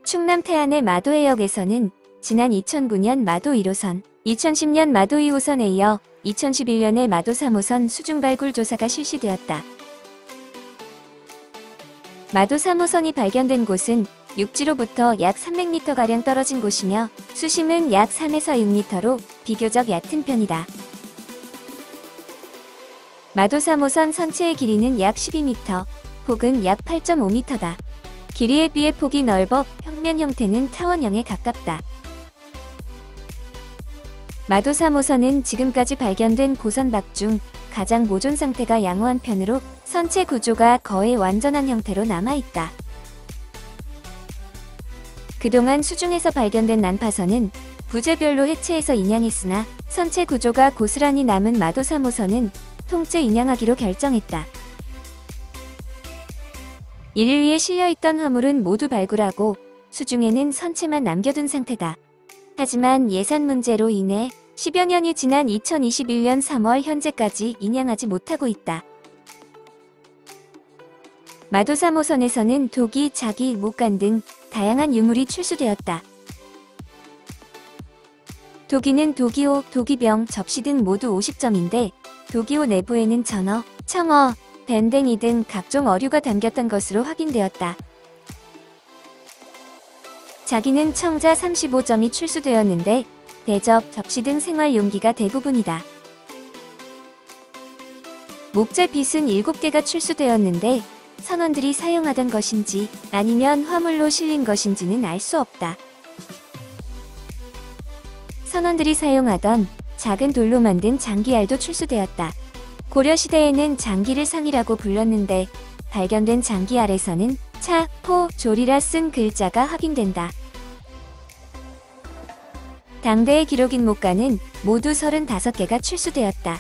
충남 태안의 마도해역에서는 지난 2009년 마도 1호선, 2010년 마도 2호선에 이어 2011년에 마도 3호선 수중 발굴 조사가 실시되었다. 마도 3호선이 발견된 곳은 육지로부터 약 300m가량 떨어진 곳이며 수심은 약 3에서 6m로 비교적 얕은 편이다. 마도 3호선 선체의 길이는 약 12m, 폭은 약 8.5m다. 길이에 비해 폭이 넓어 평면 형태는 타원형에 가깝다. 마도 3호선은 지금까지 발견된 고선박 중 가장 모존 상태가 양호한 편으로 선체 구조가 거의 완전한 형태로 남아있다. 그동안 수중에서 발견된 난파선은 부재별로 해체해서 인양했으나 선체 구조가 고스란히 남은 마도 3호선은 통째 인양하기로 결정했다. 이를 위해 실려있던 화물은 모두 발굴하고 수중에는 선체만 남겨둔 상태다. 하지만 예산 문제로 인해 10여 년이 지난 2021년 3월 현재까지 인양하지 못하고 있다. 마도 3호선에서는 도기, 자기, 목간 등 다양한 유물이 출수되었다. 도기는 도기호, 도기병, 접시 등 모두 50점인데 도기호 내부에는 전어, 청어, 밴댕이 등 각종 어류가 담겼던 것으로 확인되었다. 자기는 청자 35점이 출수되었는데 대접, 접시 등 생활 용기가 대부분이다. 목재 빗은 7개가 출수되었는데 선원들이 사용하던 것인지 아니면 화물로 실린 것인지는 알 수 없다. 선원들이 사용하던 작은 돌로 만든 장기알도 출수되었다. 고려시대에는 장기를 상이라고 불렀는데 발견된 장기알에서는 차, 포, 조리라 쓴 글자가 확인된다. 당대의 기록인 목간은 모두 35개가 출수되었다.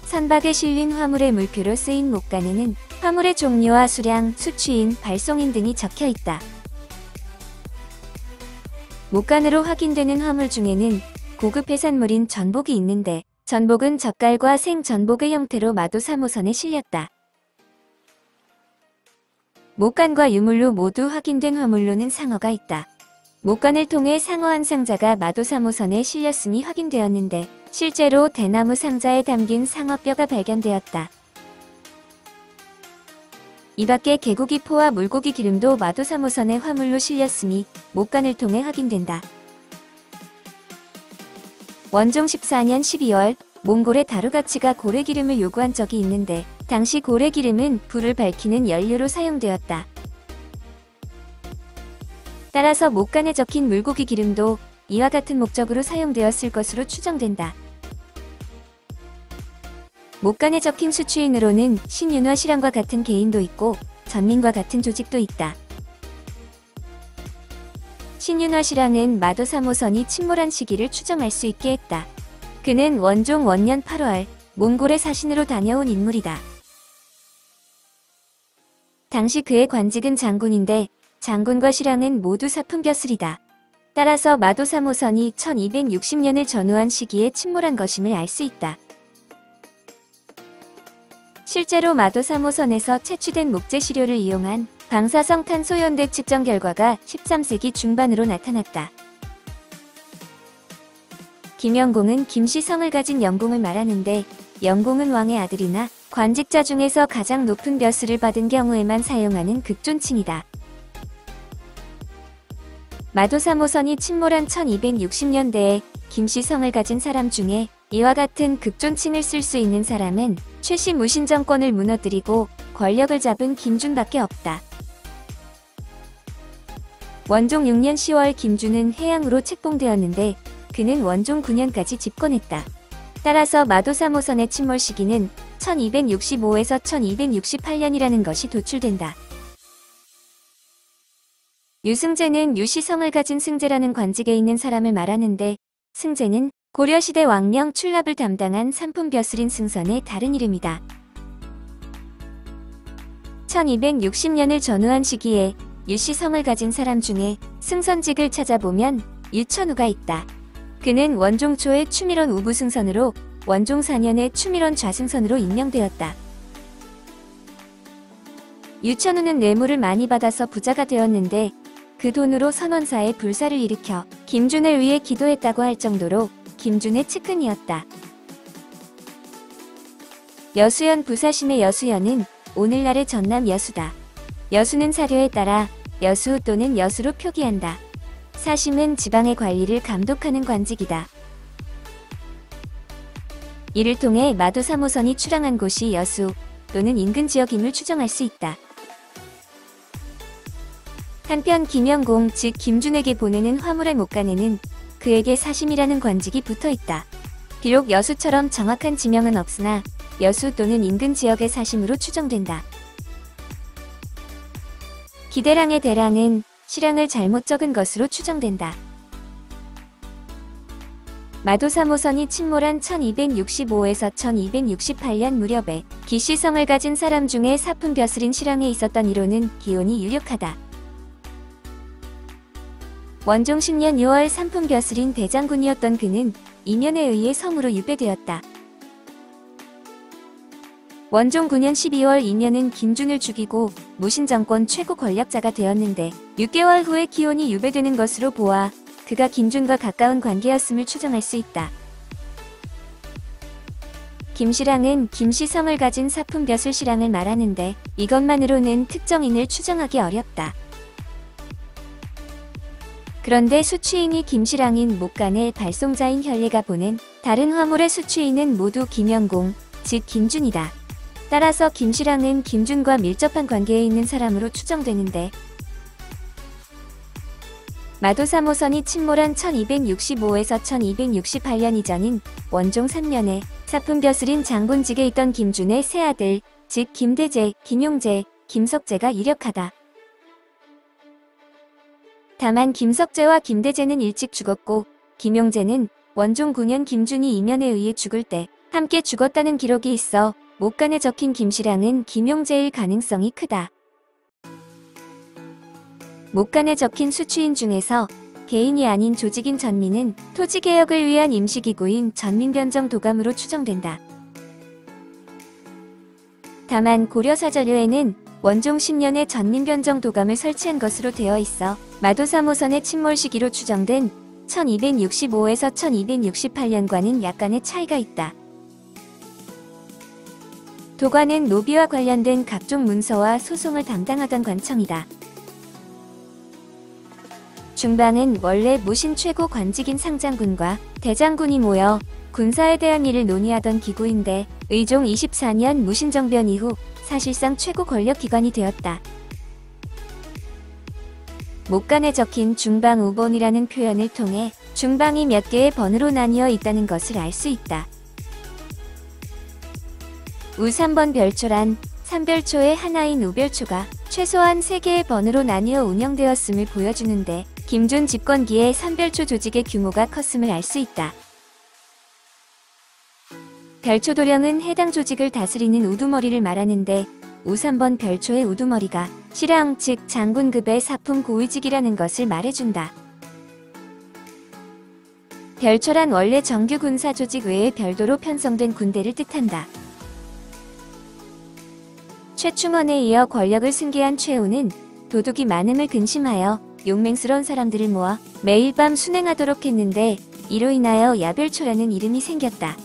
선박에 실린 화물의 물표로 쓰인 목간에는 화물의 종류와 수량, 수취인, 발송인 등이 적혀있다. 목간으로 확인되는 화물 중에는 고급 해산물인 전복이 있는데 전복은 젓갈과 생전복의 형태로 마도 3호선에 실렸다. 목간과 유물로 모두 확인된 화물로는 상어가 있다. 목간을 통해 상어 한 상자가 마도 3호선에 실렸음이 확인되었는데 실제로 대나무 상자에 담긴 상어뼈가 발견되었다. 이 밖에 개고기 포와 물고기 기름도 마도 3호선에 화물로 실렸음이 목간을 통해 확인된다. 원종 14년 12월 몽골의 다루가치가 고래기름을 요구한 적이 있는데 당시 고래기름은 불을 밝히는 연료로 사용되었다. 따라서 목간에 적힌 물고기 기름도 이와 같은 목적으로 사용되었을 것으로 추정된다. 목간에 적힌 수취인으로는 신윤화 실황과 같은 개인도 있고 전민과 같은 조직도 있다. 신윤화 실황은 마도 3호선이 침몰한 시기를 추정할 수 있게 했다. 그는 원종 원년 8월 몽골의 사신으로 다녀온 인물이다. 당시 그의 관직은 장군인데 장군과 실황은 모두 사품벼슬이다. 따라서 마도 3호선이 1260년을 전후한 시기에 침몰한 것임을 알 수 있다. 실제로 마도 3호선에서 채취된 목재 시료를 이용한 방사성 탄소 연대 측정 결과가 13세기 중반으로 나타났다. 김영공은 김씨성을 가진 영공을 말하는데 영공은 왕의 아들이나 관직자 중에서 가장 높은 벼슬을 받은 경우에만 사용하는 극존칭이다. 마도 3호선이 침몰한 1260년대에 김씨성을 가진 사람 중에 이와 같은 극존칭을 쓸 수 있는 사람은 최씨 무신 정권을 무너뜨리고 권력을 잡은 김준밖에 없다. 원종 6년 10월 김준은 해양으로 책봉되었는데 그는 원종 9년까지 집권했다. 따라서 마도 3호선의 침몰 시기는 1265에서 1268년이라는 것이 도출된다. 유승재는 유시성을 가진 승재라는 관직에 있는 사람을 말하는데 승재는 고려시대 왕명 출납을 담당한 삼품벼슬인 승선의 다른 이름이다. 1260년을 전후한 시기에 유시성을 가진 사람 중에 승선직을 찾아보면 유천우가 있다. 그는 원종 초의 추밀원 우부승선으로 원종 4년에 추밀원 좌승선으로 임명되었다. 유천우는 뇌물을 많이 받아서 부자가 되었는데 그 돈으로 선원사에 불사를 일으켜 김준을 위해 기도했다고 할 정도로 김준의 측근이었다. 여수연 부사신의 여수연은 오늘날의 전남 여수다. 여수는 사료에 따라 여수 또는 여수로 표기한다. 사심은 지방의 관리를 감독하는 관직이다. 이를 통해 마도 3호선이 출항한 곳이 여수 또는 인근 지역임을 추정할 수 있다. 한편 김영공 즉 김준에게 보내는 화물의 목간에는 그에게 사심이라는 관직이 붙어있다. 비록 여수처럼 정확한 지명은 없으나 여수 또는 인근 지역의 사심으로 추정된다. 기대랑의 대랑은 실랑을 잘못 적은 것으로 추정된다. 마도 3호선이 침몰한 1265에서 1268년 무렵에 기시성을 가진 사람 중에 사품 벼슬인 실랑에 있었던 이론은 기원이 유력하다. 원종 10년 6월 삼품 벼슬인 대장군이었던 그는 인연에 의해 성으로 유배되었다. 원종 9년 12월 인연은 김준을 죽이고 무신정권 최고 권력자가 되었는데 6개월 후에 기원이 유배되는 것으로 보아 그가 김준과 가까운 관계였음을 추정할 수 있다. 김실랑은 김시성을 가진 사품 벼슬 실랑을 말하는데 이것만으로는 특정인을 추정하기 어렵다. 그런데 수취인이 김실랑인 목간의 발송자인 현례가 보낸 다른 화물의 수취인은 모두 김영공, 즉 김준이다. 따라서 김실랑은 김준과 밀접한 관계에 있는 사람으로 추정되는데 마도 3호선이 침몰한 1265에서 1268년 이전인 원종 3년에 사품 벼슬인 장본직에 있던 김준의 세 아들, 즉 김대재, 김용재, 김석재가 유력하다. 다만 김석재와 김대재는 일찍 죽었고 김용재는 원종 9년 김준이 이면에 의해 죽을 때 함께 죽었다는 기록이 있어 목간에 적힌 김실랑은 김용재일 가능성이 크다. 목간에 적힌 수취인 중에서 개인이 아닌 조직인 전민은 토지개혁을 위한 임시기구인 전민변정도감으로 추정된다. 다만 고려사저료에는 원종 10년에 전민변정도감을 설치한 것으로 되어 있어 마도 3호선의 침몰 시기로 추정된 1265에서 1268년과는 약간의 차이가 있다. 도관은 노비와 관련된 각종 문서와 소송을 담당하던 관청이다. 중방은 원래 무신 최고 관직인 상장군과 대장군이 모여 군사에 대한 일을 논의하던 기구인데 의종 24년 무신정변 이후 사실상 최고 권력기관이 되었다. 목간에 적힌 중방 우본이라는 표현을 통해 중방이 몇 개의 번으로 나뉘어 있다는 것을 알 수 있다. 우 3번 별초란 3별초의 하나인 우별초가 최소한 3개의 번으로 나뉘어 운영되었음을 보여주는데 김준 집권기에 3별초 조직의 규모가 컸음을 알 수 있다. 별초도령은 해당 조직을 다스리는 우두머리를 말하는데 우 3번 별초의 우두머리가 실랑 즉 장군급의 사품 고위직이라는 것을 말해준다. 별초란 원래 정규 군사 조직 외에 별도로 편성된 군대를 뜻한다. 최충원에 이어 권력을 승계한 최우는 도둑이 많음을 근심하여 용맹스러운 사람들을 모아 매일 밤 순행하도록 했는데 이로 인하여 야별초라는 이름이 생겼다.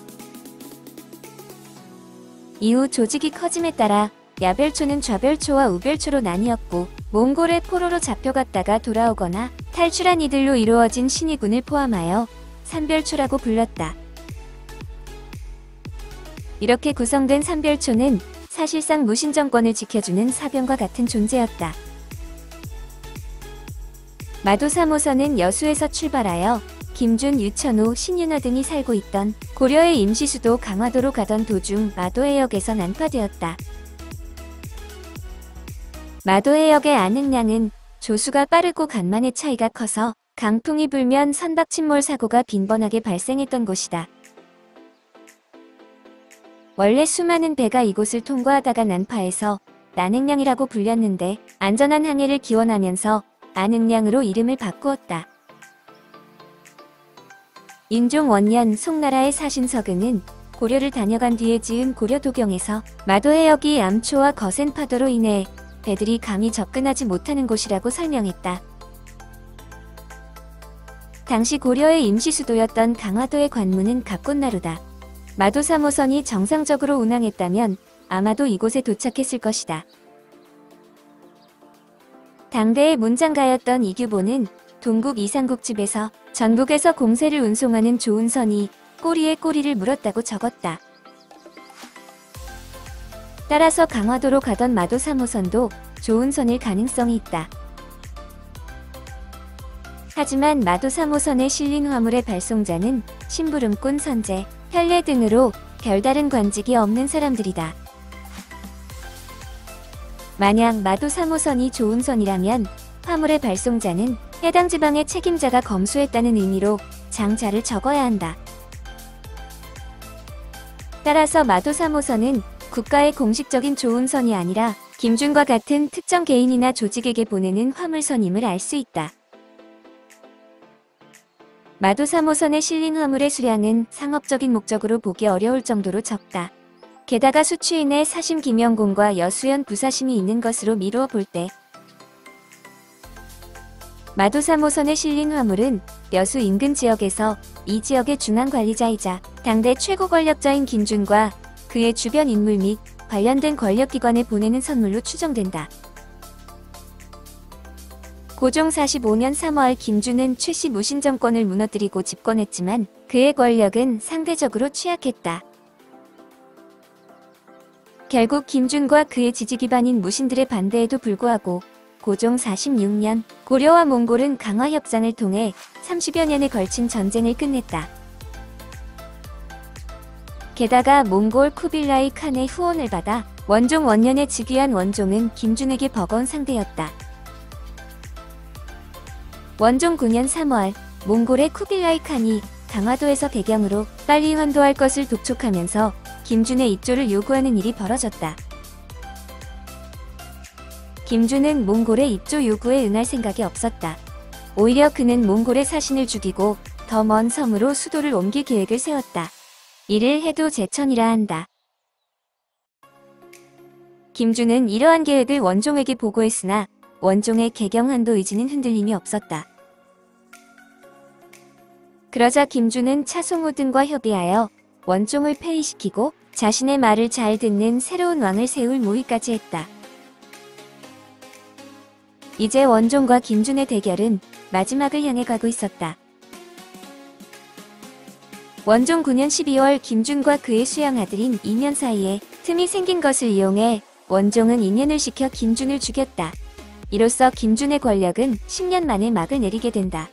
이후 조직이 커짐에 따라 야별초는 좌별초와 우별초로 나뉘었고 몽골의 포로로 잡혀갔다가 돌아오거나 탈출한 이들로 이루어진 신의군을 포함하여 삼별초라고 불렀다. 이렇게 구성된 삼별초는 사실상 무신정권을 지켜주는 사병과 같은 존재였다. 마도 3호선은 여수에서 출발하여 김준, 유천호, 신윤화 등이 살고 있던 고려의 임시수도 강화도로 가던 도중 마도해역에서 난파되었다. 마도해역의 안흥량은 조수가 빠르고 간만의 차이가 커서 강풍이 불면 선박 침몰 사고가 빈번하게 발생했던 곳이다. 원래 수많은 배가 이곳을 통과하다가 난파해서 난흥량이라고 불렸는데 안전한 항해를 기원하면서 안흥량으로 이름을 바꾸었다. 인종 원년 송나라의 사신서근은 고려를 다녀간 뒤에 지은 고려도경에서 마도해역이 암초와 거센 파도로 인해 배들이 감히 접근하지 못하는 곳이라고 설명했다. 당시 고려의 임시수도였던 강화도의 관문은 갑곶나루다. 마도 3호선이 정상적으로 운항했다면 아마도 이곳에 도착했을 것이다. 당대의 문장가였던 이규보는 동국 이상국집에서 전북에서 공세를 운송하는 조은선이 꼬리에 꼬리를 물었다고 적었다. 따라서 강화도로 가던 마도 3호선도 조은선일 가능성이 있다. 하지만 마도 3호선에 실린 화물의 발송자는 심부름꾼, 선제, 혈례 등으로 별다른 관직이 없는 사람들이다. 만약 마도 3호선이 조은선이라면 화물의 발송자는 해당 지방의 책임자가 검수했다는 의미로 장자를 적어야 한다. 따라서 마도 3호선은 국가의 공식적인 조은선이 아니라 김준과 같은 특정 개인이나 조직에게 보내는 화물선임을 알 수 있다. 마도 3호선에 실린 화물의 수량은 상업적인 목적으로 보기 어려울 정도로 적다. 게다가 수취인의 사심 김영공과 여수연 부사심이 있는 것으로 미루어 볼 때 마도 3호선에 실린 화물은 여수 인근 지역에서 이 지역의 중앙관리자이자 당대 최고 권력자인 김준과 그의 주변 인물 및 관련된 권력기관에 보내는 선물로 추정된다. 고종 45년 3월 김준은 최씨 무신 정권을 무너뜨리고 집권했지만 그의 권력은 상대적으로 취약했다. 결국 김준과 그의 지지기반인 무신들의 반대에도 불구하고 고종 46년 고려와 몽골은 강화협상을 통해 30여 년에 걸친 전쟁을 끝냈다. 게다가 몽골 쿠빌라이 칸의 후원을 받아 원종 원년에 즉위한 원종은 김준에게 버거운 상대였다. 원종 9년 3월 몽골의 쿠빌라이 칸이 강화도에서 배경으로 빨리 환도할 것을 독촉하면서 김준의 입조를 요구하는 일이 벌어졌다. 김준은 몽골의 입조 요구에 응할 생각이 없었다. 오히려 그는 몽골의 사신을 죽이고 더 먼 섬으로 수도를 옮길 계획을 세웠다. 이를 해도 제천이라 한다. 김준은 이러한 계획을 원종에게 보고했으나 원종의 개경한도 의지는 흔들림이 없었다. 그러자 김준은 차송호 등과 협의하여 원종을 폐위시키고 자신의 말을 잘 듣는 새로운 왕을 세울 모의까지 했다. 이제 원종과 김준의 대결은 마지막을 향해 가고 있었다. 원종 9년 12월 김준과 그의 수양 아들인 이면 사이에 틈이 생긴 것을 이용해 원종은 인연을 시켜 김준을 죽였다. 이로써 김준의 권력은 10년 만에 막을 내리게 된다.